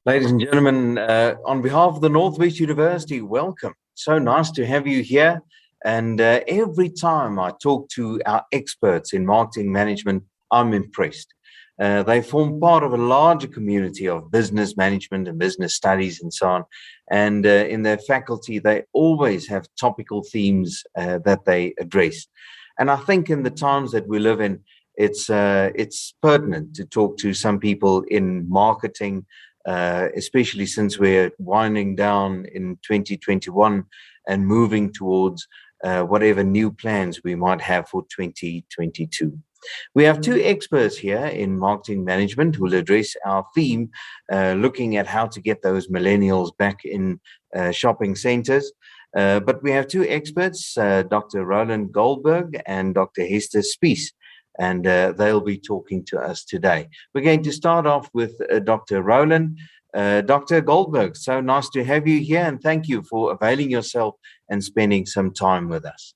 Ladies and gentlemen, on behalf of the Northwest University, welcome. So nice to have you here. And every time I talk to our experts in marketing management, I'm impressed. They form part of a larger community of business management and business studies and so on. And in their faculty, they always have topical themes that they address. And I think in the times that we live in, it's pertinent to talk to some people in marketing, especially since we're winding down in 2021 and moving towards whatever new plans we might have for 2022. We have two experts here in marketing management who will address our theme, looking at how to get those millennials back in shopping centers. But we have two experts, Dr. Roland Goldberg and Dr. Hester Spies, and they'll be talking to us today. We're going to start off with Dr. Roland. Dr. Goldberg, so nice to have you here, and thank you for availing yourself and spending some time with us.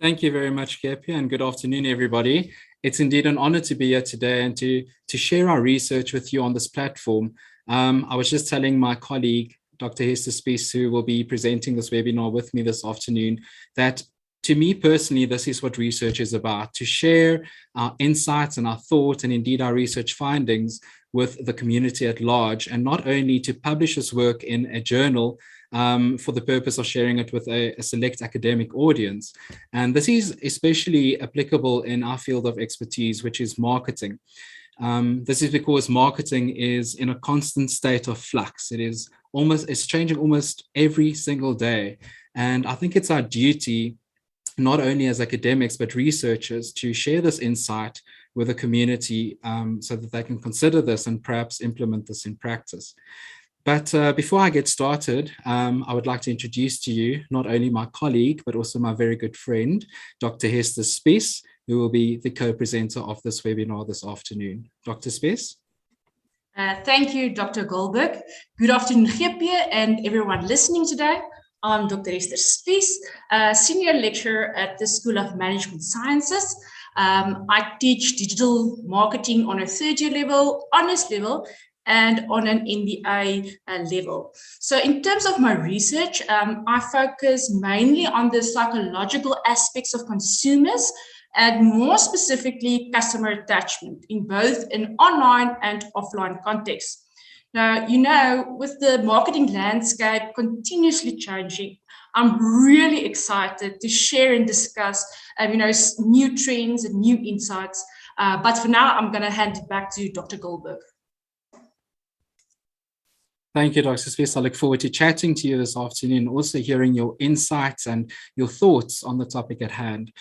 Thank you very much, Kepi, and good afternoon, everybody. It's indeed an honor to be here today and to share our research with you on this platform. I was just telling my colleague, Dr. Hester Spies, who will be presenting this webinar with me this afternoon, that to me personally, this is what research is about, to share our insights and our thoughts and indeed our research findings with the community at large, and not only to publish this work in a journal for the purpose of sharing it with a select academic audience. And this is especially applicable in our field of expertise, which is marketing. This is because marketing is in a constant state of flux. It's changing almost every single day. And I think it's our duty, not only as academics, but researchers, to share this insight with the community so that they can consider this and perhaps implement this in practice. But before I get started, I would like to introduce to you not only my colleague, but also my very good friend, Dr. Hester Spies, who will be the co-presenter of this webinar this afternoon. Dr. Spies? Thank you, Dr. Goldberg. Good afternoon, GP, and everyone listening today. I'm Dr. Hester Spies, Senior Lecturer at the School of Management Sciences. I teach digital marketing on a third-year level, honors level, and on an MBA level. So in terms of my research, I focus mainly on the psychological aspects of consumers and more specifically customer attachment in both an online and offline context. Now, with the marketing landscape continuously changing, I'm really excited to share and discuss, new trends and new insights. But for now, I'm going to hand it back to Dr. Goldberg. Thank you, Dr. Spies. I look forward to chatting to you this afternoon, also hearing your insights and your thoughts on the topic at hand.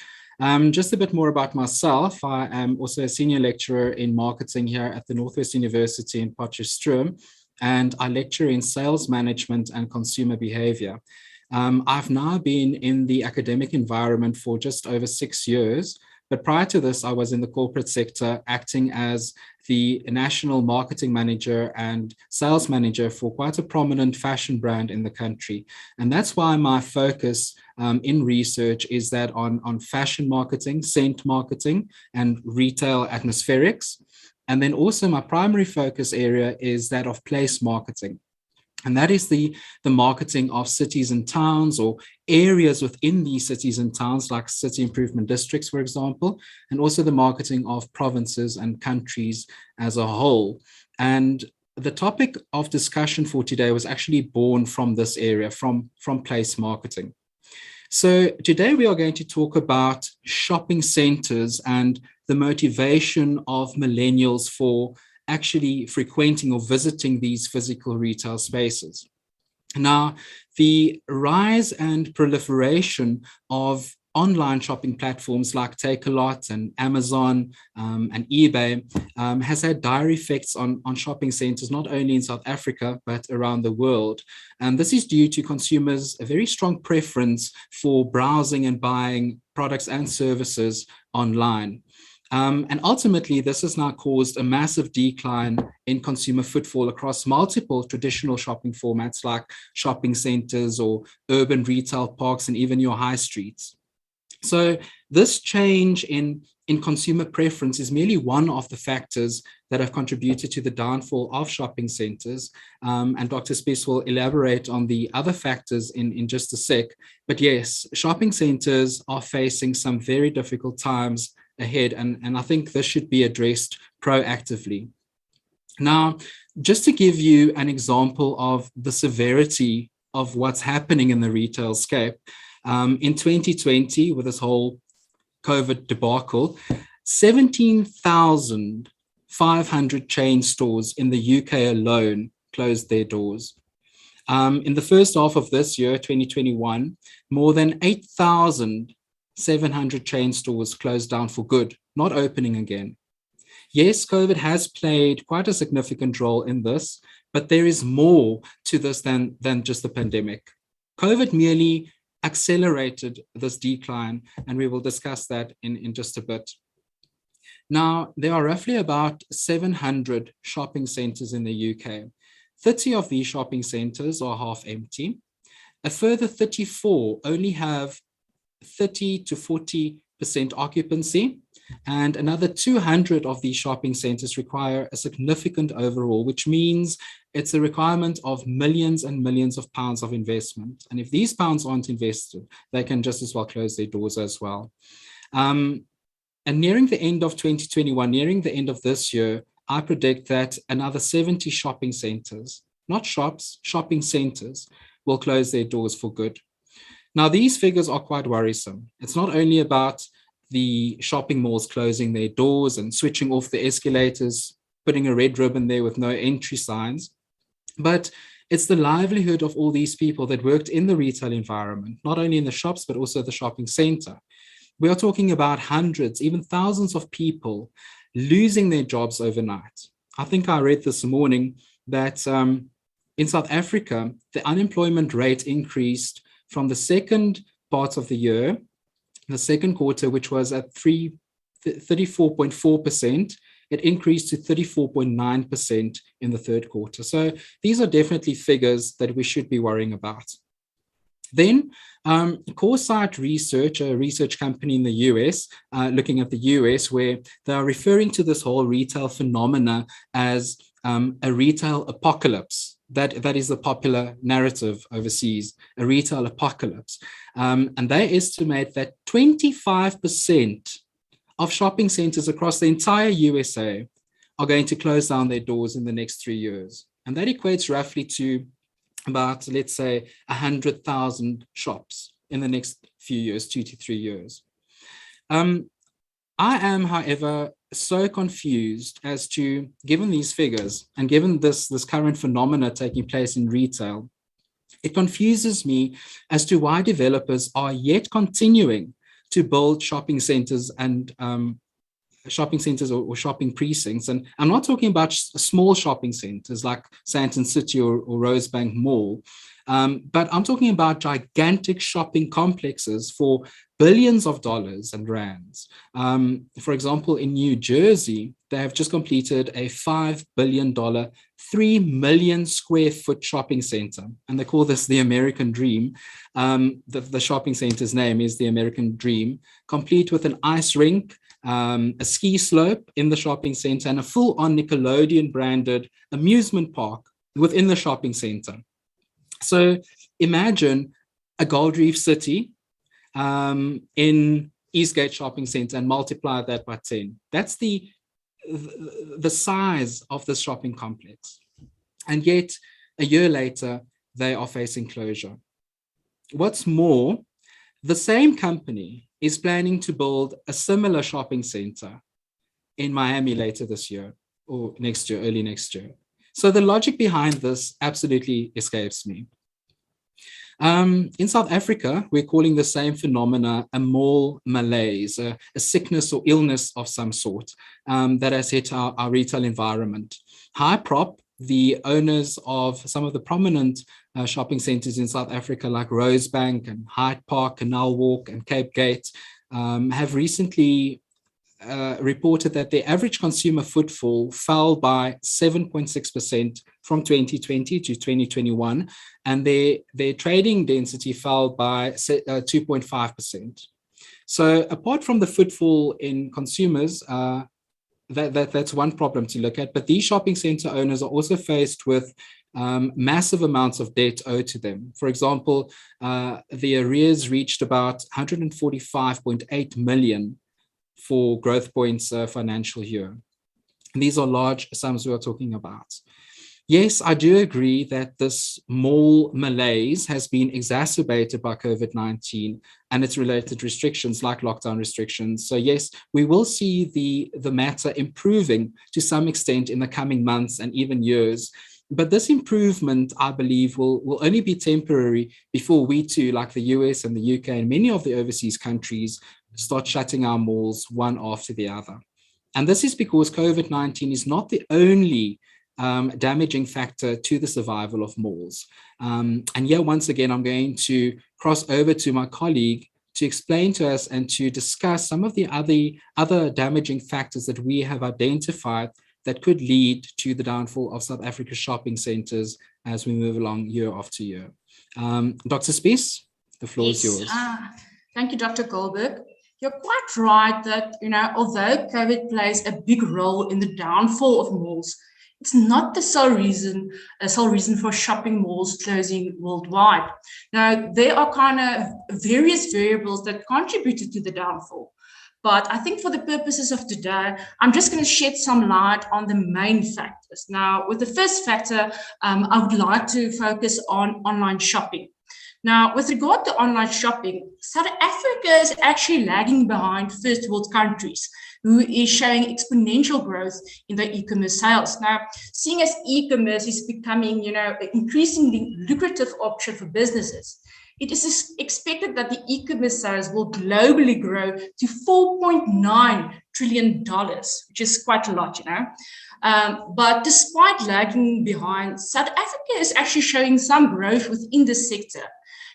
Just a bit more about myself. I am also a senior lecturer in marketing here at the Northwest University in Potchefstroom, and I lecture in sales management and consumer behavior. I've now been in the academic environment for just over 6 years, but prior to this, I was in the corporate sector acting as the national marketing manager and sales manager for quite a prominent fashion brand in the country. And that's why my focus in research is that on fashion marketing, scent marketing, and retail atmospherics. And then also my primary focus area is that of place marketing. And that is the marketing of cities and towns or areas within these cities and towns, like city improvement districts, for example, and also the marketing of provinces and countries as a whole. And the topic of discussion for today was actually born from this area, from place marketing. So today we are going to talk about shopping centers and the motivation of millennials for actually frequenting or visiting these physical retail spaces. Now, the rise and proliferation of online shopping platforms like Takealot and Amazon and eBay has had dire effects on shopping centers, not only in South Africa, but around the world. And this is due to consumers' a very strong preference for browsing and buying products and services online. And ultimately, this has now caused a massive decline in consumer footfall across multiple traditional shopping formats like shopping centers or urban retail parks and even your high streets. So this change in consumer preference is merely one of the factors that have contributed to the downfall of shopping centers. And Dr. Spies will elaborate on the other factors in just a sec. But yes, shopping centers are facing some very difficult times ahead, and I think this should be addressed proactively. Now, just to give you an example of the severity of what's happening in the retail scape, in 2020, with this whole COVID debacle, 17,500 chain stores in the UK alone closed their doors. In the first half of this year, 2021, more than 8,700 chain stores closed down for good, not opening again. Yes, COVID has played quite a significant role in this, but there is more to this than just the pandemic. COVID merely accelerated this decline, and we will discuss that in just a bit. Now, there are roughly about 700 shopping centers in the UK. 30 of these shopping centers are half empty. A further 34 only have 30 to 40% occupancy, and another 200 of these shopping centers require a significant overhaul, which means it's a requirement of millions and millions of pounds of investment. And if these pounds aren't invested, they can just as well close their doors as well. And nearing the end of 2021, nearing the end of this year, I predict that another 70 shopping centers, not shops, shopping centers, will close their doors for good. Now, these figures are quite worrisome. It's not only about the shopping malls closing their doors and switching off the escalators, putting a red ribbon there with no entry signs, but it's the livelihood of all these people that worked in the retail environment, not only in the shops, but also the shopping center. We are talking about hundreds, even thousands of people losing their jobs overnight. I think I read this morning that in South Africa, the unemployment rate increased from the second part of the year, the second quarter, which was at 34.4%, it increased to 34.9% in the third quarter. So these are definitely figures that we should be worrying about. Then Coresight Research, a research company in the US, looking at the US, where they are referring to this whole retail phenomena as a retail apocalypse. That is the popular narrative overseas, a retail apocalypse. And they estimate that 25% of shopping centers across the entire USA are going to close down their doors in the next 3 years. And that equates roughly to about, let's say, 100,000 shops in the next few years, 2 to 3 years. I am, however, so confused as to, given these figures and given this current phenomena taking place in retail, it confuses me as to why developers are yet continuing to build shopping centers and or shopping precincts. And I'm not talking about small shopping centers like Sandton City or Rosebank Mall, but I'm talking about gigantic shopping complexes for billions of dollars and rands. For example, in New Jersey, they have just completed a $5 billion, 3 million square foot shopping center. And they call this the American Dream. The shopping center's name is the American Dream, complete with an ice rink, a ski slope in the shopping center, and a full-on Nickelodeon branded amusement park within the shopping center. So imagine a Gold Reef City in Eastgate Shopping Center and multiply that by 10. That's the size of the shopping complex. And yet, a year later, they are facing closure. What's more, the same company is planning to build a similar shopping center in Miami later this year or next year, early next year. So the logic behind this absolutely escapes me. In South Africa, we're calling the same phenomena a mall malaise, a sickness or illness of some sort that has hit our retail environment. Hyprop, the owners of some of the prominent shopping centers in South Africa like Rosebank and Hyde Park, Canal Walk and Cape Gate, have recently reported that their average consumer footfall fell by 7.6% from 2020 to 2021, and their trading density fell by 2.5%. So apart from the footfall in consumers, that's one problem to look at. But these shopping center owners are also faced with massive amounts of debt owed to them. For example, the arrears reached about 145.8 million for Growth Point's financial year. And these are large sums we are talking about. Yes, I do agree that this mall malaise has been exacerbated by COVID-19 and its related restrictions like lockdown restrictions. So yes, we will see the matter improving to some extent in the coming months and even years. But this improvement, I believe, will only be temporary before we too, like the US and the UK and many of the overseas countries, start shutting our malls one after the other. And this is because COVID-19 is not the only damaging factor to the survival of malls. And here, once again, I'm going to cross over to my colleague to explain to us and to discuss some of the other damaging factors that we have identified that could lead to the downfall of South Africa's shopping centers as we move along year after year. Dr. Spies, the floor is yours. Thank you, Dr. Goldberg. You're quite right that, although COVID plays a big role in the downfall of malls, it's not the sole reason for shopping malls closing worldwide. Now, there are kind of various variables that contributed to the downfall. But I think for the purposes of today, I'm just going to shed some light on the main factors. Now, with the first factor, I would like to focus on online shopping. Now, with regard to online shopping, South Africa is actually lagging behind first world countries, who is showing exponential growth in their e-commerce sales. Now, seeing as e-commerce is becoming, an increasingly lucrative option for businesses, it is expected that the e-commerce sales will globally grow to $4.9 trillion, which is quite a lot, But despite lagging behind, South Africa is actually showing some growth within the sector.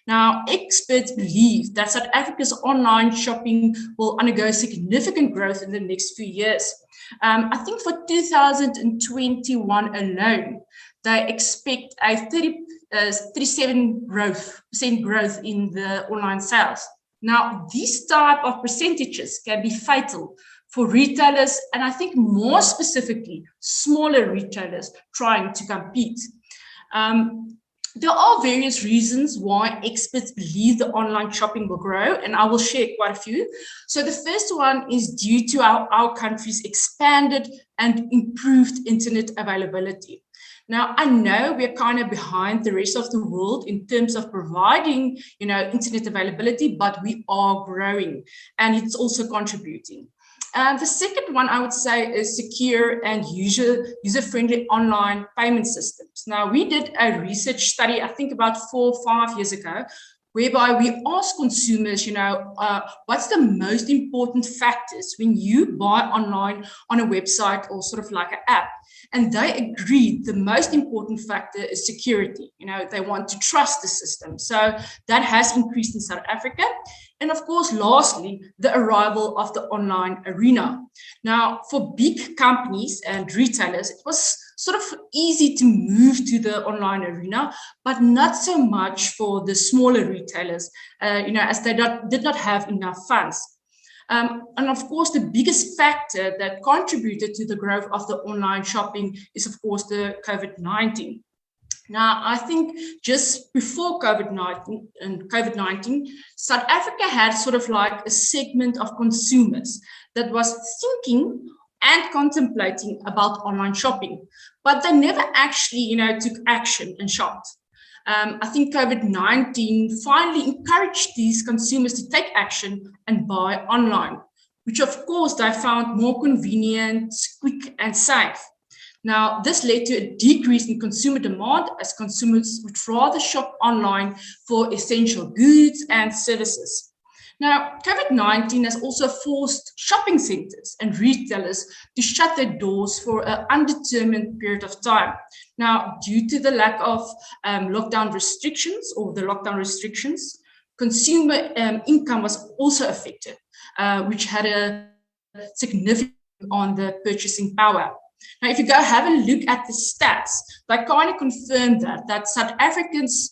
Now, experts believe that South Africa's online shopping will undergo significant growth in the next few years. I think for 2021 alone, they expect a 37% growth in the online sales. Now, these type of percentages can be fatal for retailers, and I think more specifically, smaller retailers trying to compete. There are various reasons why experts believe the online shopping will grow, and I will share quite a few. So the first one is due to our country's expanded and improved internet availability. Now, I know we're kind of behind the rest of the world in terms of providing, internet availability, but we are growing, and it's also contributing. The second one I would say is secure and user-friendly online payment systems. Now, we did a research study, I think about 4 or 5 years ago, whereby we asked consumers, what's the most important factors when you buy online on a website or sort of like an app? And they agreed the most important factor is security. They want to trust the system. So that has increased in South Africa. And of course, lastly, the arrival of the online arena. Now, for big companies and retailers, it was sort of easy to move to the online arena, but not so much for the smaller retailers, as they did not have enough funds. And of course, the biggest factor that contributed to the growth of the online shopping is, of course, the COVID-19. Now, I think just before COVID-19, South Africa had sort of like a segment of consumers that was thinking and contemplating about online shopping, but they never actually, took action and shopped. I think COVID-19 finally encouraged these consumers to take action and buy online, which of course they found more convenient, quick, and safe. Now, this led to a decrease in consumer demand as consumers would rather shop online for essential goods and services. Now, COVID-19 has also forced shopping centers and retailers to shut their doors for an undetermined period of time. Now, due to the lack of lockdown restrictions, consumer income was also affected, which had a significant on the purchasing power. Now, if you go have a look at the stats, they kind of confirm that South Africa's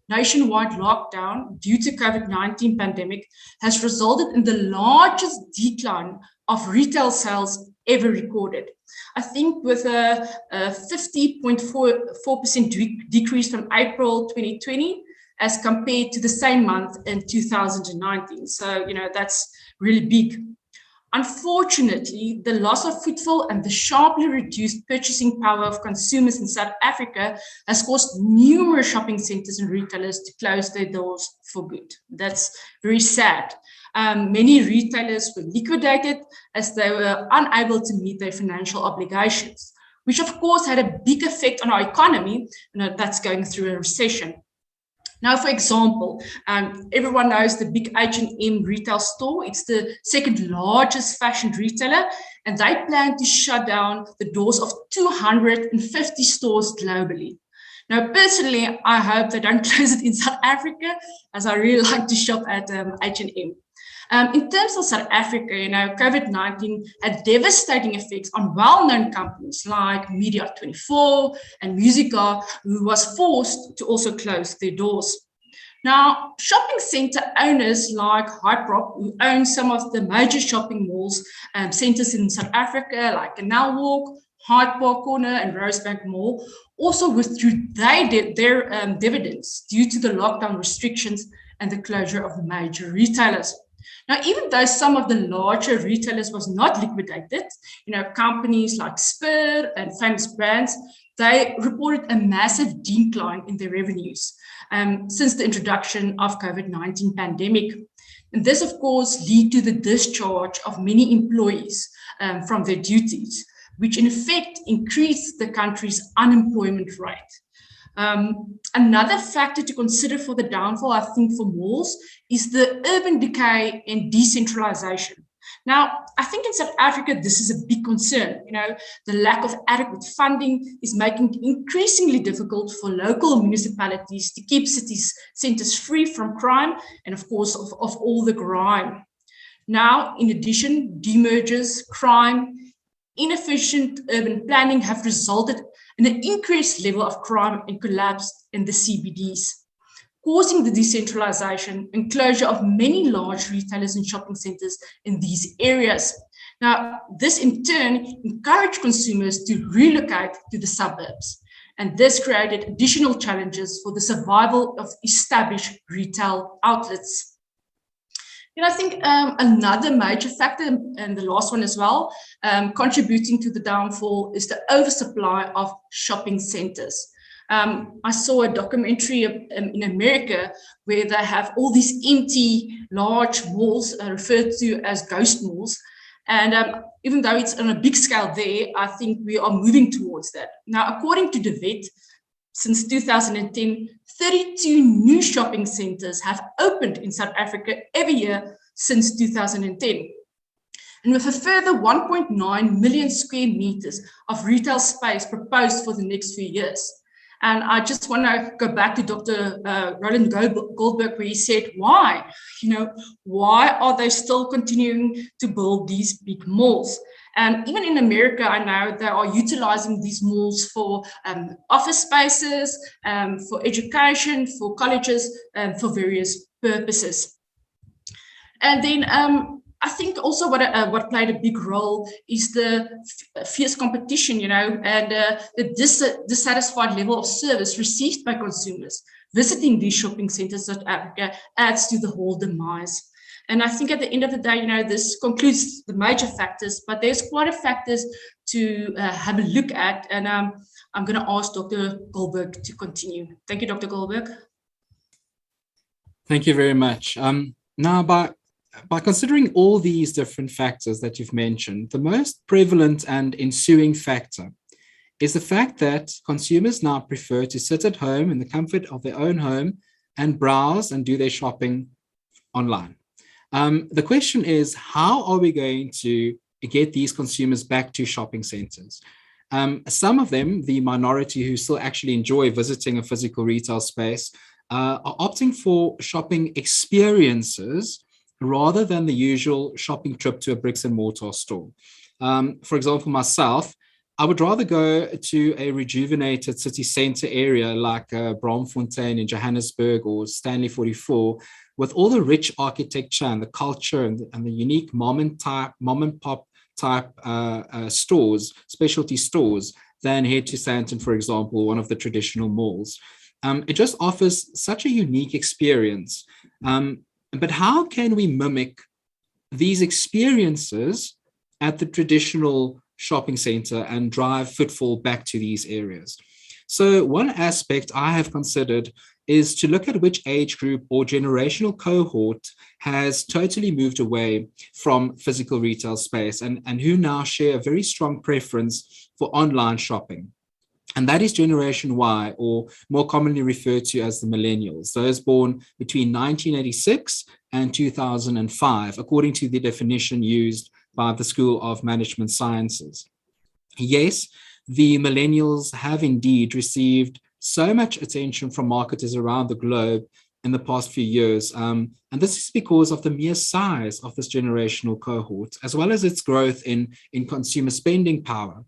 nationwide lockdown due to COVID-19 pandemic has resulted in the largest decline of retail sales ever recorded. I think with a 50.4% decrease from April 2020 as compared to the same month in 2019. So, that's really big. Unfortunately, the loss of footfall and the sharply reduced purchasing power of consumers in South Africa has caused numerous shopping centers and retailers to close their doors for good. That's very sad. Many retailers were liquidated as they were unable to meet their financial obligations, which of course had a big effect on our economy, that's going through a recession. Now, for example, everyone knows the big H&M retail store. It's the second largest fashion retailer, and they plan to shut down the doors of 250 stores globally. Now, personally, I hope they don't close it in South Africa, as I really like to shop at H&M. In terms of South Africa, COVID-19 had devastating effects on well-known companies like Media24 and Musica, who was forced to also close their doors. Now, shopping center owners like Hyprop, who own some of the major shopping malls, centers in South Africa, like Canal Walk, Hyde Park Corner, and Rosebank Mall, also withdrew their dividends due to the lockdown restrictions and the closure of major retailers. Now, even though some of the larger retailers was not liquidated, companies like Spur and Famous Brands, they reported a massive decline in their revenues since the introduction of COVID-19 pandemic. And this, of course, led to the discharge of many employees from their duties, which in effect increased the country's unemployment rate. Another factor to consider for the downfall, I think, for malls is the urban decay and decentralization. Now, I think in South Africa, this is a big concern. The lack of adequate funding is making it increasingly difficult for local municipalities to keep cities centers free from crime and, of course, of all the grime. Now, in addition, demergers, crime, inefficient urban planning have resulted in an increased level of crime and collapse in the CBDs, causing the decentralization and closure of many large retailers and shopping centers in these areas. Now, this in turn encouraged consumers to relocate to the suburbs, and this created additional challenges for the survival of established retail outlets. I think another major factor, and the last one as well, contributing to the downfall is the oversupply of shopping centers. I saw a documentary in America where they have all these empty large malls referred to as ghost malls. And even though it's on a big scale there, I think we are moving towards that. Now, according to the vet, since 2010, 32 new shopping centers have opened in South Africa every year since 2010. And with a further 1.9 million square meters of retail space proposed for the next few years. And I just want to go back to Dr. Roland Goldberg, where he said, why? Why are they still continuing to build these big malls? And even in America, I know they are utilizing these malls for office spaces, for education, for colleges, for various purposes. And then I think also what played a big role is the fierce competition, and the dissatisfied level of service received by consumers. Visiting these shopping centers in South Africa adds to the whole demise. And I think at the end of the day, this concludes the major factors, but there's quite a factors to have a look at. And I'm going to ask Dr. Goldberg to continue. Thank you, Dr. Goldberg. Thank you very much. Now, by considering all these different factors that you've mentioned, the most prevalent and ensuing factor is the fact that consumers now prefer to sit at home in the comfort of their own home and browse and do their shopping online. The question is, how are we going to get these consumers back to shopping centers? Some of them, the minority who still actually enjoy visiting a physical retail space, are opting for shopping experiences rather than the usual shopping trip to a bricks and mortar store. For example, myself, I would rather go to a rejuvenated city center area like Braamfontein in Johannesburg or Stanley 44, with all the rich architecture and the culture and the unique mom and pop type stores, specialty stores, than head to Sandton, for example, one of the traditional malls. It just offers such a unique experience. But how can we mimic these experiences at the traditional shopping center and drive footfall back to these areas? So one aspect I have considered is to look at which age group or generational cohort has totally moved away from physical retail space and who now share a very strong preference for online shopping. And that is Generation Y, or more commonly referred to as the Millennials, those born between 1986 and 2005, according to the definition used by the School of Management Sciences. Yes, the Millennials have indeed received so much attention from marketers around the globe in the past few years. And this is because of the mere size of this generational cohort, as well as its growth in consumer spending power.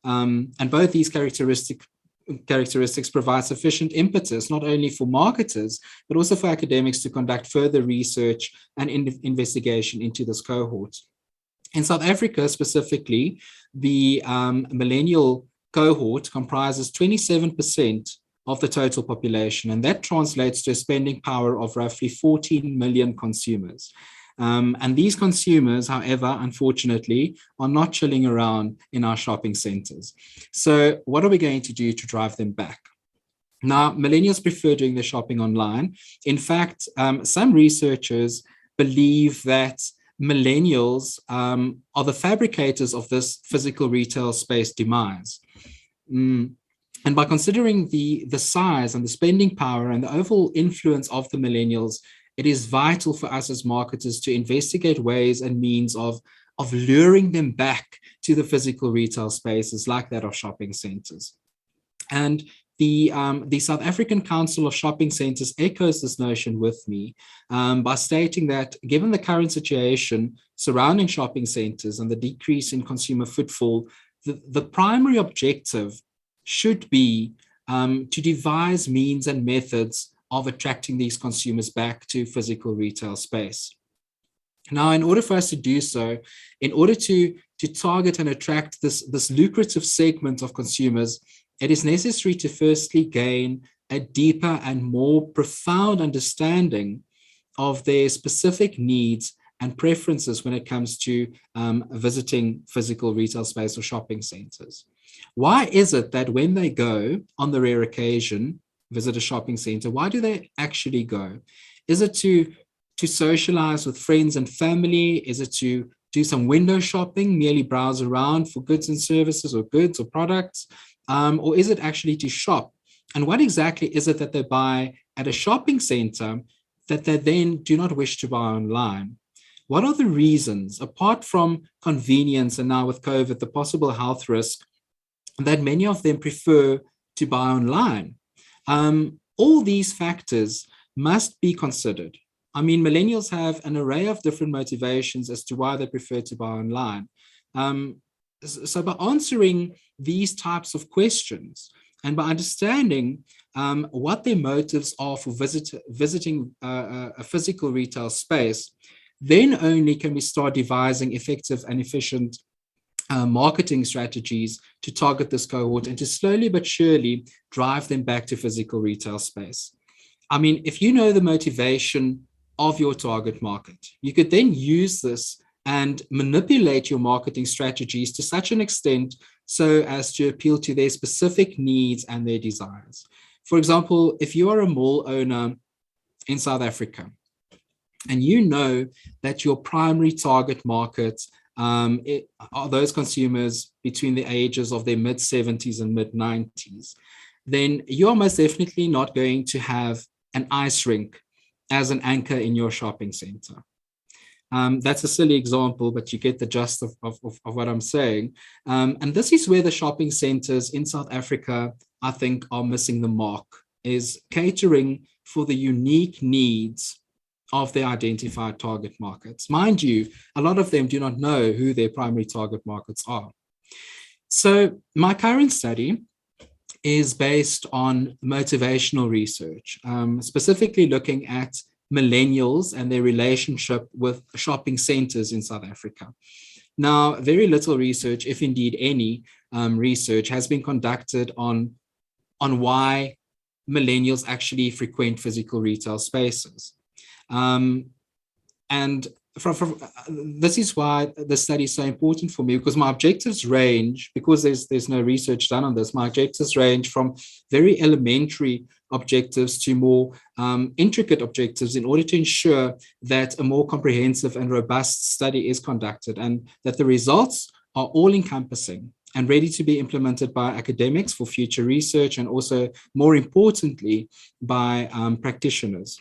And both these characteristics provide sufficient impetus, not only for marketers, but also for academics to conduct further research and investigation into this cohort. In South Africa specifically, the millennial cohort comprises 27% of the total population, and that translates to a spending power of roughly 14 million consumers. And these consumers, however, unfortunately, are not chilling around in our shopping centers. So what are we going to do to drive them back? Now, millennials prefer doing their shopping online. In fact, some researchers believe that millennials are the fabricators of this physical retail space demise. And by considering the size and the spending power and the overall influence of the millennials, it is vital for us as marketers to investigate ways and means of luring them back to the physical retail spaces like that of shopping centers. And the South African Council of Shopping Centers echoes this notion with me by stating that given the current situation surrounding shopping centers and the decrease in consumer footfall, the primary objective should be to devise means and methods of attracting these consumers back to physical retail space. Now, in order for us to do so, in order to target and attract this lucrative segment of consumers, it is necessary to firstly gain a deeper and more profound understanding of their specific needs and preferences when it comes to visiting physical retail space or shopping centers. Why is it that when they go, on the rare occasion, visit a shopping center, why do they actually go? Is it to socialize with friends and family? Is it to do some window shopping, merely browse around for goods and services or goods or products? Or is it actually to shop? And what exactly is it that they buy at a shopping center that they then do not wish to buy online? What are the reasons, apart from convenience and now with COVID, the possible health risk, that many of them prefer to buy online? All these factors must be considered. I mean, millennials have an array of different motivations as to why they prefer to buy online. So by answering these types of questions and by understanding what their motives are for visiting a physical retail space, then only can we start devising effective and efficient marketing strategies to target this cohort and to slowly but surely drive them back to physical retail space. I mean, if you know the motivation of your target market, you could then use this and manipulate your marketing strategies to such an extent so as to appeal to their specific needs and their desires. For example, if you are a mall owner in South Africa and you know that your primary target market are those consumers between the ages of their mid-70s and mid-90s, then you are most definitely not going to have an ice rink as an anchor in your shopping center. That's a silly example, but you get the gist of what I'm saying. And this is where the shopping centers in South Africa, I think, are missing the mark, is catering for the unique needs of their identified target markets. Mind you, a lot of them do not know who their primary target markets are. So my current study is based on motivational research, specifically looking at millennials and their relationship with shopping centers in South Africa. Now, very little research, if indeed any research, has been conducted on why millennials actually frequent physical retail spaces. And this is why the study is so important for me, because my objectives range, because there's no research done on this, my objectives range from very elementary objectives to more intricate objectives in order to ensure that a more comprehensive and robust study is conducted and that the results are all-encompassing and ready to be implemented by academics for future research and also, more importantly, by practitioners.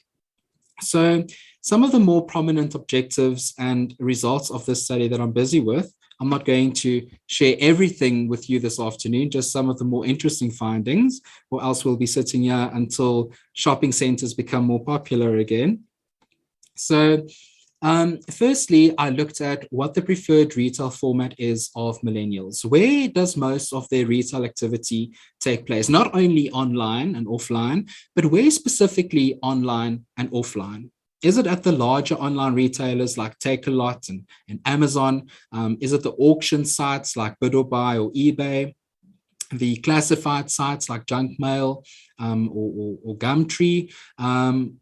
So some of the more prominent objectives and results of this study that I'm busy with, I'm not going to share everything with you this afternoon, just some of the more interesting findings, or else we'll be sitting here until shopping centers become more popular again. So firstly, I looked at what the preferred retail format is of millennials. Where does most of their retail activity take place? Not only online and offline, but where specifically online and offline? Is it at the larger online retailers like Takealot and Amazon? Is it the auction sites like Bid or Buy or eBay? The classified sites like Junk Mail or Gumtree,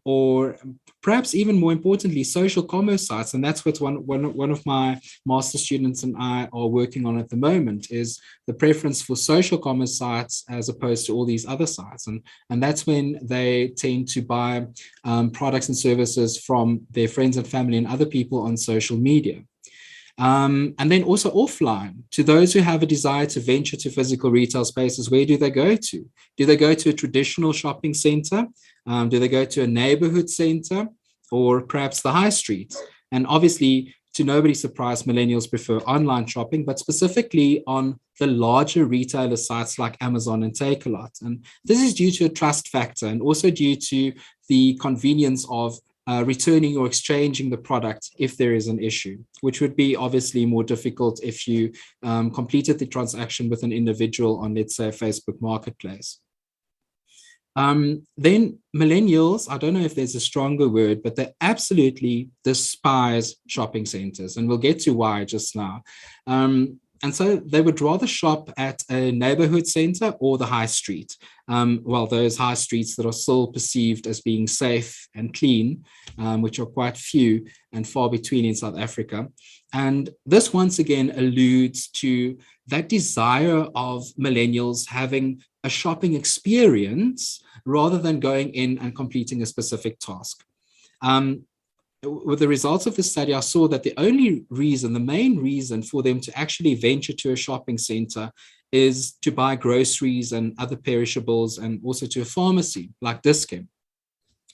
or perhaps even more importantly, social commerce sites. And that's what one of my master students and I are working on at the moment, is the preference for social commerce sites as opposed to all these other sites. And that's when they tend to buy products and services from their friends and family and other people on social media. And then also offline, to those who have a desire to venture to physical retail spaces, where do they go to? Do they go to a traditional shopping center? Do they go to a neighborhood center, or perhaps the high street? And obviously, to nobody's surprise, millennials prefer online shopping, but specifically on the larger retailer sites like Amazon and Takealot. And this is due to a trust factor and also due to the convenience of returning or exchanging the product if there is an issue, which would be obviously more difficult if you completed the transaction with an individual on, let's say, Facebook Marketplace. Then millennials, I don't know if there's a stronger word, but they absolutely despise shopping centers, and we'll get to why just now. And so they would rather shop at a neighborhood center or the high street. Well, those high streets that are still perceived as being safe and clean, which are quite few and far between in South Africa. And this once again alludes to that desire of millennials having a shopping experience rather than going in and completing a specific task. With the results of the study, I saw that the main reason for them to actually venture to a shopping center is to buy groceries and other perishables, and also to a pharmacy like Decay.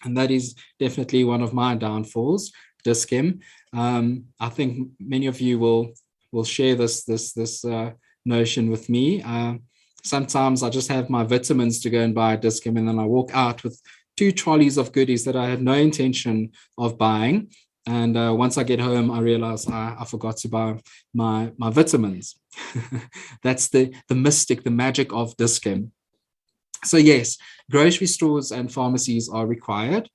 And that is definitely one of my downfalls, Decay. I think many of you will share this notion with me. Sometimes I just have my vitamins to go and buy at Decay, and then I walk out with 2 trolleys of goodies that I had no intention of buying. And once I get home, I realize I forgot to buy my vitamins. That's the mystic, the magic of Decay. So yes, grocery stores and pharmacies are required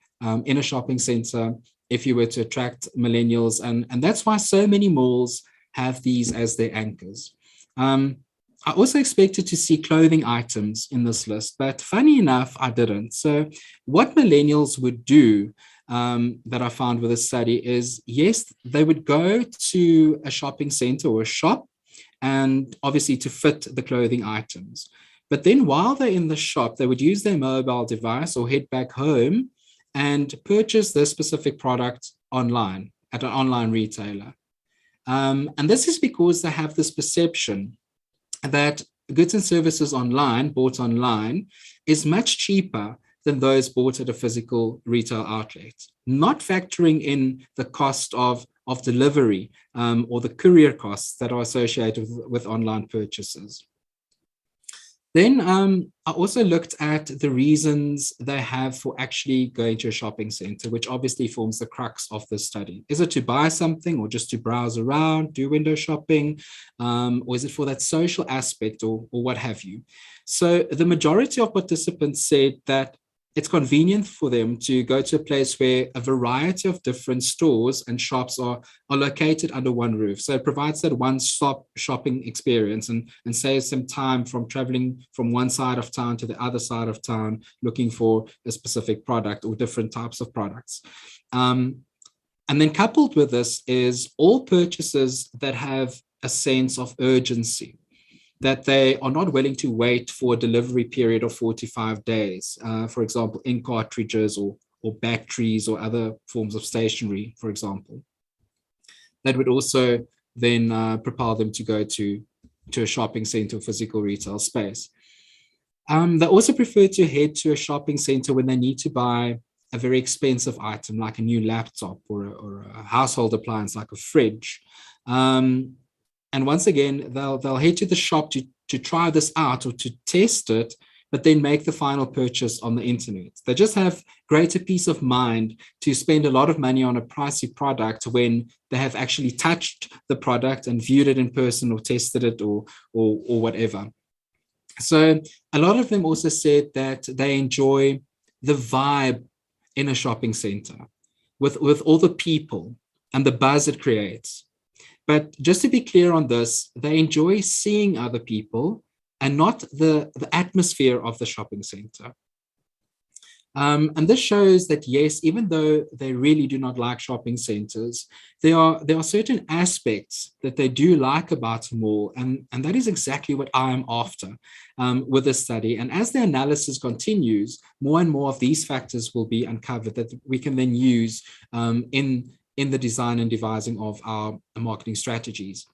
in a shopping center if you were to attract millennials. And that's why so many malls have these as their anchors. I also expected to see clothing items in this list, but funny enough, I didn't. So what millennials would do that I found with this study is, yes, they would go to a shopping center or a shop, and obviously to fit the clothing items. But then while they're in the shop, they would use their mobile device or head back home and purchase this specific product online at an online retailer. And this is because they have this perception that goods and services bought online, is much cheaper than those bought at a physical retail outlet, not factoring in the cost of delivery or the courier costs that are associated with online purchases. Then I also looked at the reasons they have for actually going to a shopping center, which obviously forms the crux of the study. Is it to buy something or just to browse around, do window shopping? Or is it for that social aspect or what have you? So the majority of participants said that it's convenient for them to go to a place where a variety of different stores and shops are located under one roof. So it provides that one-stop shopping experience and saves them time from traveling from one side of town to the other side of town, looking for a specific product or different types of products. And then coupled with this is all purchases that have a sense of urgency, that they are not willing to wait for a delivery period of 45 days, for example, ink cartridges or batteries or other forms of stationery, for example. That would also then propel them to go to a shopping center or physical retail space. They also prefer to head to a shopping center when they need to buy a very expensive item like a new laptop or a household appliance like a fridge. And once again, they'll head to the shop to try this out or to test it, but then make the final purchase on the internet. They just have greater peace of mind to spend a lot of money on a pricey product when they have actually touched the product and viewed it in person or tested it or whatever. So a lot of them also said that they enjoy the vibe in a shopping center with all the people and the buzz it creates. But just to be clear on this, they enjoy seeing other people and not the atmosphere of the shopping center. And this shows that, yes, even though they really do not like shopping centers, there are certain aspects that they do like about a mall. And that is exactly what I am after with this study. And as the analysis continues, more and more of these factors will be uncovered that we can then use in the design and devising of our marketing strategies.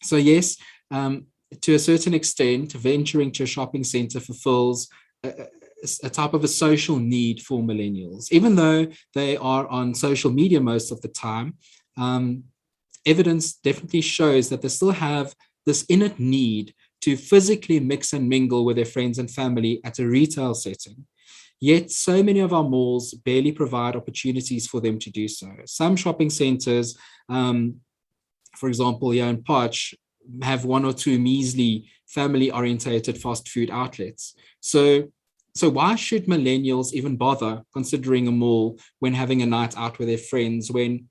So yes, to a certain extent, venturing to a shopping center fulfills a type of a social need for millennials. Even though they are on social media most of the time, evidence definitely shows that they still have this innate need to physically mix and mingle with their friends and family at a retail setting. Yet so many of our malls barely provide opportunities for them to do so. Some shopping centers, for example, here in Potch, have one or two measly family-orientated fast food outlets. So why should millennials even bother considering a mall when having a night out with their friends, when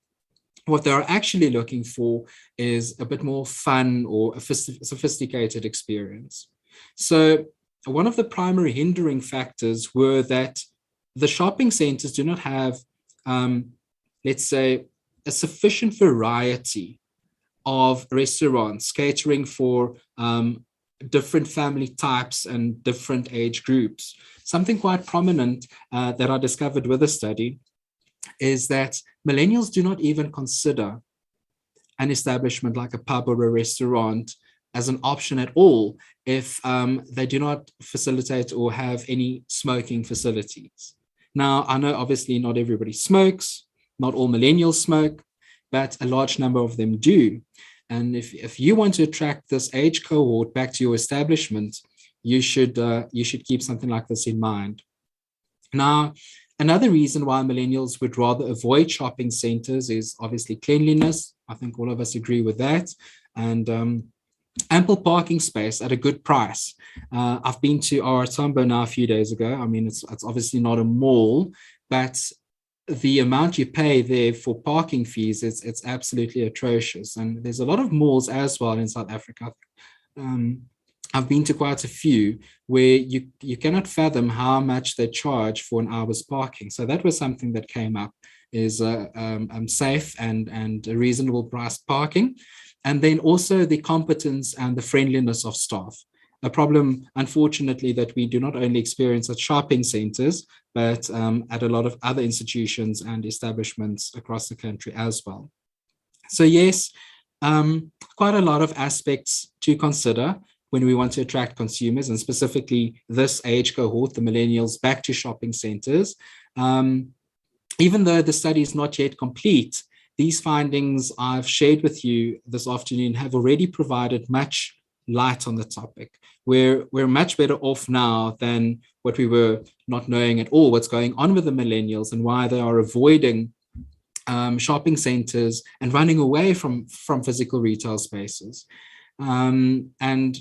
what they're actually looking for is a bit more fun or a sophisticated experience? So one of the primary hindering factors were that the shopping centers do not have, let's say, a sufficient variety of restaurants catering for different family types and different age groups. Something quite prominent that I discovered with the study is that millennials do not even consider an establishment like a pub or a restaurant as an option at all if they do not facilitate or have any smoking facilities. Now, I know obviously not everybody smokes, not all millennials smoke, but a large number of them do. And if you want to attract this age cohort back to your establishment, you should keep something like this in mind. Now, another reason why millennials would rather avoid shopping centers is obviously cleanliness. I think all of us agree with that. And ample parking space at a good price. I've been to our Tambo now a few days ago. I mean, it's obviously not a mall, but the amount you pay there for parking fees, it's absolutely atrocious. And there's a lot of malls as well in South Africa. I've been to quite a few where you cannot fathom how much they charge for an hour's parking. So that was something that came up, is safe and a reasonable priced parking. And then also the competence and the friendliness of staff. A problem, unfortunately, that we do not only experience at shopping centers, but at a lot of other institutions and establishments across the country as well. So yes, quite a lot of aspects to consider when we want to attract consumers, and specifically this age cohort, the millennials, back to shopping centers. Even though the study is not yet complete, these findings I've shared with you this afternoon have already provided much light on the topic. We're much better off now than what we were, not knowing at all what's going on with the millennials and why they are avoiding shopping centers and running away from physical retail spaces. And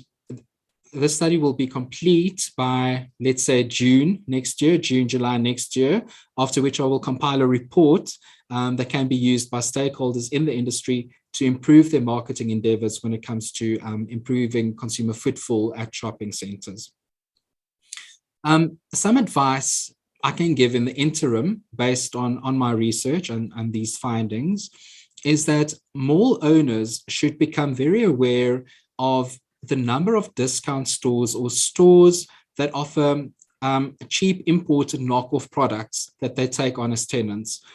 this study will be complete by, let's say, June next year, July next year, after which I will compile a report that can be used by stakeholders in the industry to improve their marketing endeavors when it comes to improving consumer footfall at shopping centers. Some advice I can give in the interim based on my research and these findings is that mall owners should become very aware of the number of discount stores or stores that offer cheap imported knockoff products that they take on as tenants.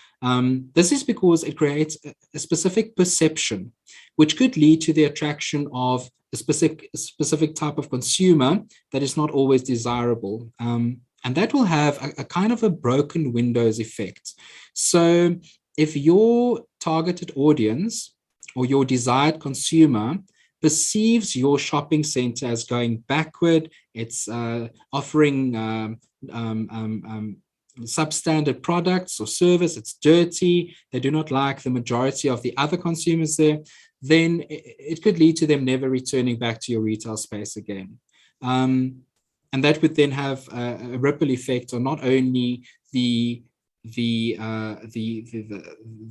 This is because it creates a specific perception, which could lead to the attraction of a specific type of consumer that is not always desirable. And that will have a kind of a broken windows effect. So if your targeted audience or your desired consumer perceives your shopping center as going backward, it's offering substandard products or service, it's dirty, they do not like the majority of the other consumers there, then it could lead to them never returning back to your retail space again. And that would then have a ripple effect on not only the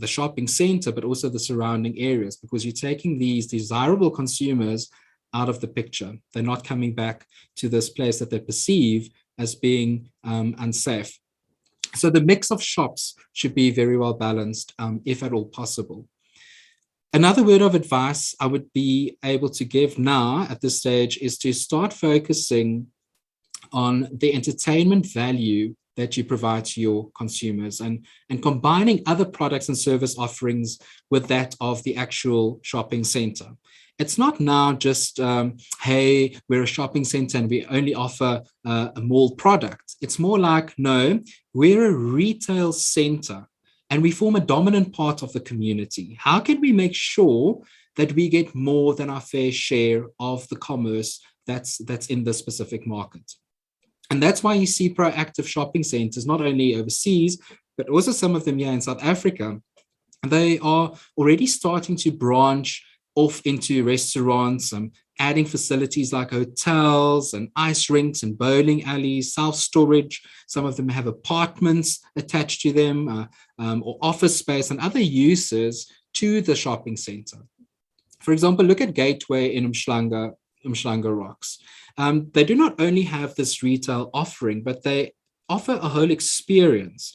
shopping center, but also the surrounding areas, because you're taking these desirable consumers out of the picture. They're not coming back to this place that they perceive as being unsafe. So the mix of shops should be very well balanced, if at all possible. Another word of advice I would be able to give now at this stage is to start focusing on the entertainment value that you provide to your consumers and combining other products and service offerings with that of the actual shopping center. It's not now just, hey, we're a shopping center and we only offer a mall product. It's more like, no, we're a retail center and we form a dominant part of the community. How can we make sure that we get more than our fair share of the commerce that's in the specific market? And that's why you see proactive shopping centers, not only overseas, but also some of them here in South Africa. They are already starting to branch off into restaurants, adding facilities like hotels and ice rinks and bowling alleys, self-storage. Some of them have apartments attached to them, or office space and other uses to the shopping center. For example, look at Gateway in Umhlanga Rocks. They do not only have this retail offering, but they offer a whole experience,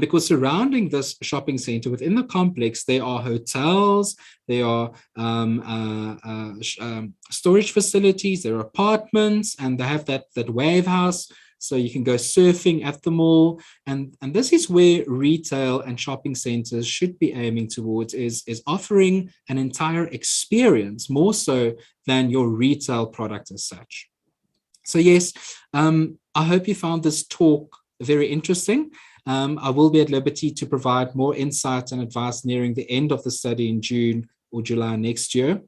because surrounding this shopping center within the complex, there are hotels, there are storage facilities, there are apartments, and they have that wave house. So you can go surfing at the mall. And this is where retail and shopping centers should be aiming towards, is offering an entire experience, more so than your retail product as such. So yes, I hope you found this talk very interesting. I will be at liberty to provide more insights and advice nearing the end of the study in June or July next year.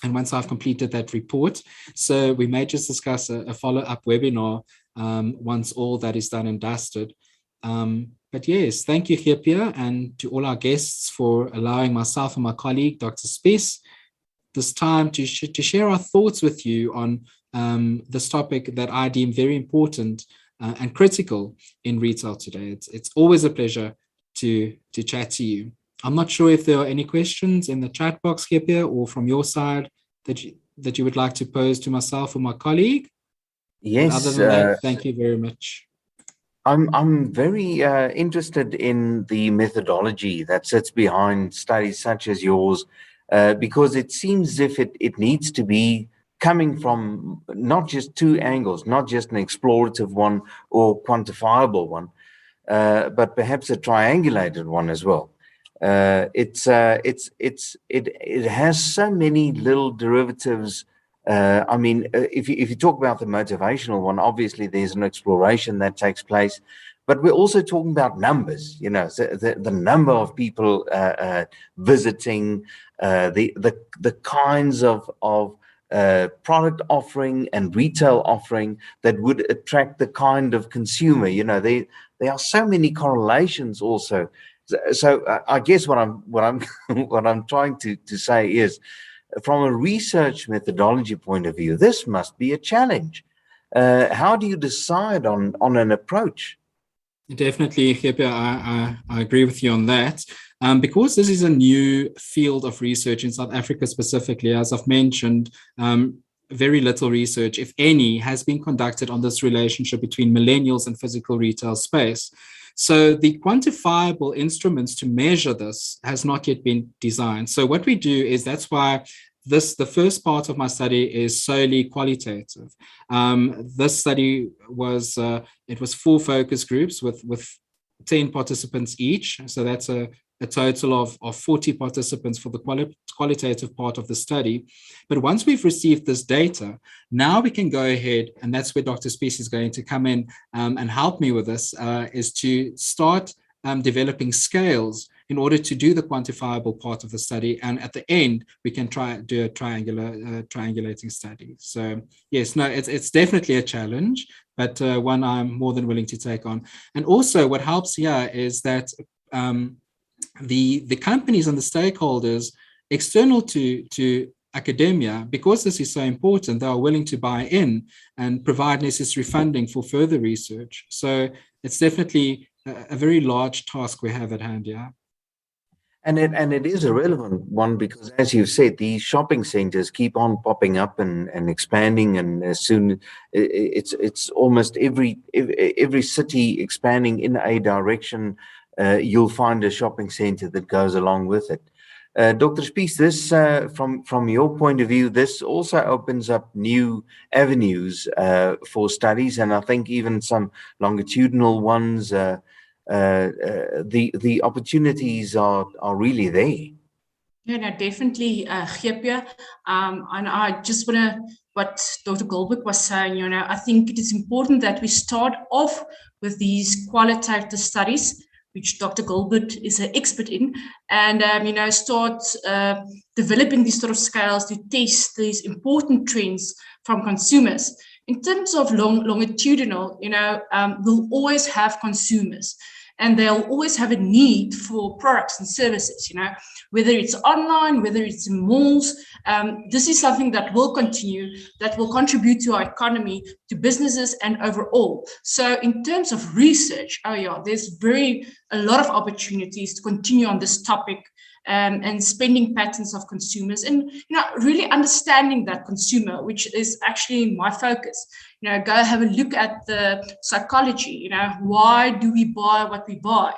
And once I've completed that report, so we may just discuss a follow-up webinar once all that is done and dusted. But yes, thank you, Geepje, and to all our guests for allowing myself and my colleague, Dr. Spies, this time to share our thoughts with you on this topic that I deem very important and critical in retail today. It's always a pleasure to chat to you. I'm not sure if there are any questions in the chat box, Geepje, or from your side that you would like to pose to myself or my colleague. Yes. But other than that, thank you very much. I'm very interested in the methodology that sits behind studies such as yours, because it seems as if it needs to be coming from not just two angles, not just an explorative one or quantifiable one, but perhaps a triangulated one as well. It has so many little derivatives. I mean, if you talk about the motivational one, obviously there's an exploration that takes place, but we're also talking about numbers. You know, the number of people visiting, the kinds of product offering and retail offering that would attract the kind of consumer. You know, there are so many correlations also. So I guess what I'm what I'm trying to say is, from a research methodology point of view, this must be a challenge. How do you decide on an approach? Definitely, Gepe, I agree with you on that. Because this is a new field of research in South Africa specifically, as I've mentioned, very little research, if any, has been conducted on this relationship between millennials and physical retail space. So the quantifiable instruments to measure this has not yet been designed. So what we do is, that's why the first part of my study is solely qualitative. This study was, it was 4 focus groups with 10 participants each. So that's a total of 40 participants for the qualitative part of the study. But once we've received this data, now we can go ahead, and that's where Dr. Spies is going to come in and help me with this, is to start developing scales in order to do the quantifiable part of the study. And at the end, we can do a triangulating study. So yes, no, it's definitely a challenge, but one I'm more than willing to take on. And also what helps here is that the companies and the stakeholders external to academia, because this is so important, they are willing to buy in and provide necessary funding for further research. So it's definitely a very large task we have at hand, yeah. And it is a relevant one, because, as you've said, these shopping centers keep on popping up and expanding, and as soon it's almost every city expanding in a direction, you'll find a shopping center that goes along with it. Dr. Spies, this from your point of view, this also opens up new avenues for studies, and I think even some longitudinal ones. The opportunities are really there. Yeah, no, definitely, Gepe. And I just want to, what Dr. Goldberg was saying, you know, I think it is important that we start off with these qualitative studies, which Dr. Goldberg is an expert in, and, you know, start developing these sort of scales to test these important trends from consumers. In terms of longitudinal, you know, we'll always have consumers, and they'll always have a need for products and services, you know, whether it's online, whether it's in malls. This is something that will continue, that will contribute to our economy, to businesses, and overall. So in terms of research, oh yeah, there's a lot of opportunities to continue on this topic, and spending patterns of consumers, and, you know, really understanding that consumer, which is actually my focus. You know, go have a look at the psychology, you know, why do we buy what we buy,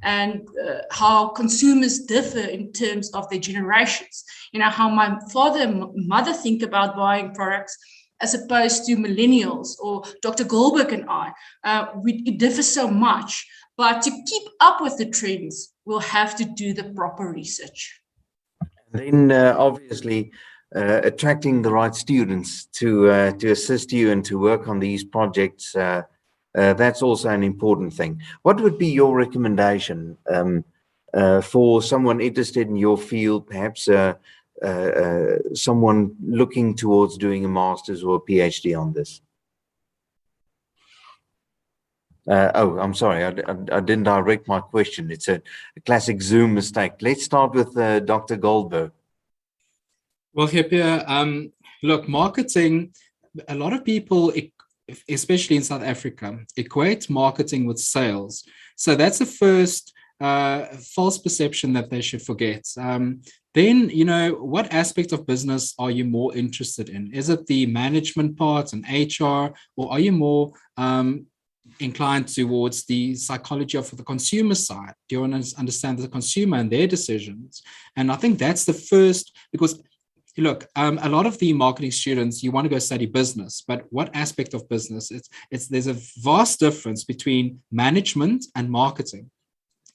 and how consumers differ in terms of their generations. You know, how my father and mother think about buying products as opposed to millennials or Dr. Goldberg and I. It differs so much, but to keep up with the trends, we'll have to do the proper research. And then obviously attracting the right students to assist you and to work on these projects, that's also an important thing. What would be your recommendation for someone interested in your field, perhaps someone looking towards doing a master's or a PhD on this? Oh, I'm sorry, I didn't direct my question. It's a classic Zoom mistake. Let's start with Dr. Goldberg. Well, Gepe, look, marketing, a lot of people, especially in South Africa, equate marketing with sales. So that's the first false perception that they should forget. Then, you know, what aspect of business are you more interested in? Is it the management part and HR, or are you more inclined towards the psychology of the consumer side? Do you want to understand the consumer and their decisions? And I think that's the first, because look, a lot of the marketing students, you want to go study business, but what aspect of business? There's a vast difference between management and marketing.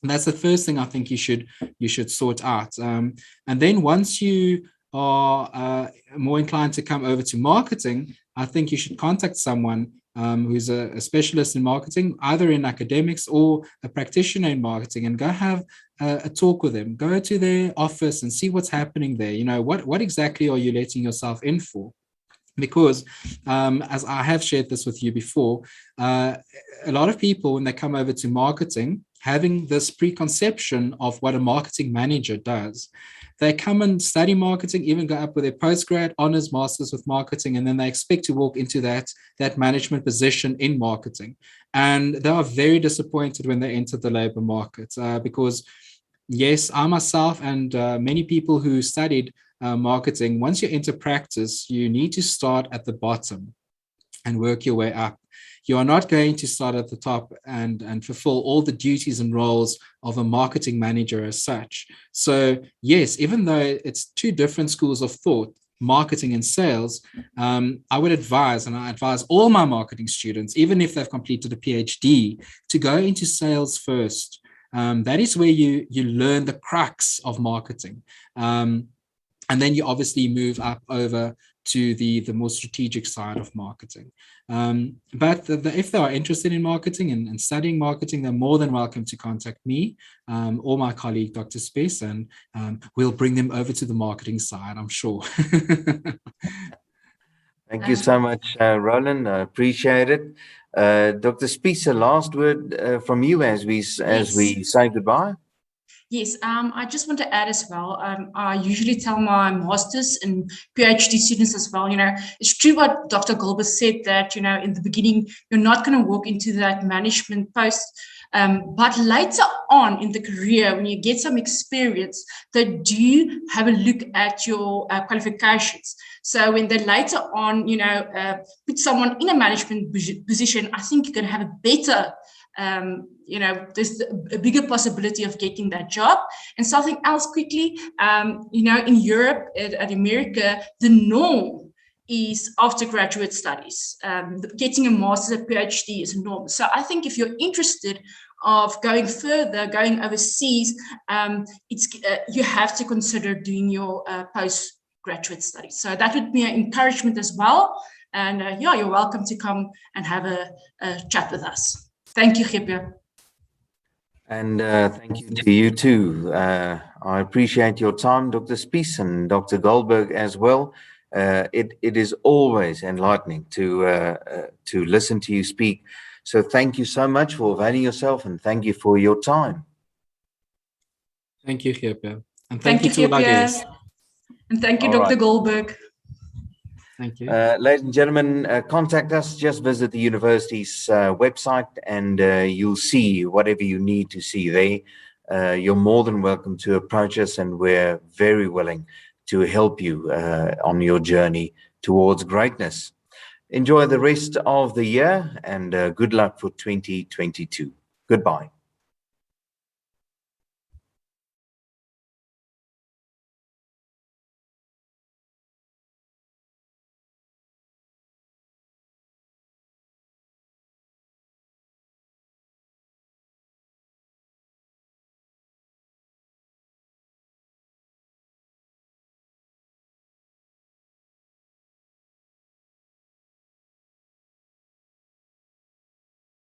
And that's the first thing I think you should sort out. And then once you are more inclined to come over to marketing, I think you should contact someone who's a specialist in marketing, either in academics or a practitioner in marketing, and go have a talk with them. Go to their office and see what's happening there. You know, what exactly are you letting yourself in for? Because as I have shared this with you before, a lot of people, when they come over to marketing, having this preconception of what a marketing manager does, they come and study marketing, even go up with their postgrad, honors, masters with marketing, and then they expect to walk into that management position in marketing. And they are very disappointed when they enter the labor market because, yes, I myself and many people who studied marketing, once you enter practice, you need to start at the bottom and work your way up. You are not going to start at the top and fulfill all the duties and roles of a marketing manager as such. So yes, even though it's two different schools of thought, marketing and sales, I would advise, and I advise all my marketing students, even if they've completed a PhD, to go into sales first. That is where you learn the crux of marketing. And then you obviously move up over to the more strategic side of marketing. But if they are interested in marketing and studying marketing, they're more than welcome to contact me or my colleague, Dr. Space, and we'll bring them over to the marketing side, I'm sure. Thank you so much, Roland. I appreciate it. Dr. Spies, a last word from you as we say goodbye. Yes, I just want to add as well, I usually tell my master's and PhD students as well, it's true what Dr. Gilbert said that, in the beginning, you're not going to walk into that management post, but later on in the career, when you get some experience, they do have a look at your qualifications. So when they later on, put someone in a management position, I think you're going to have a better there's a bigger possibility of getting that job. And something else quickly, in Europe and America, the norm is after graduate studies. Getting a master's or PhD is a norm. So I think if you're interested of going further, going overseas, you have to consider doing your postgraduate studies. So that would be an encouragement as well. And you're welcome to come and have a chat with us. Thank you, Gippie. And thank you to you too. I appreciate your time, Dr. Spies and Dr. Goldberg as well. It is always enlightening to listen to you speak. So thank you so much for availing yourself, and thank you for your time. Thank you, Gippie. And thank you to our guests. And thank you, Dr. Goldberg. Thank you. Ladies and gentlemen, contact us. Just visit the university's website and you'll see whatever you need to see there. You're more than welcome to approach us, and we're very willing to help you on your journey towards greatness. Enjoy the rest of the year, and good luck for 2022. Goodbye.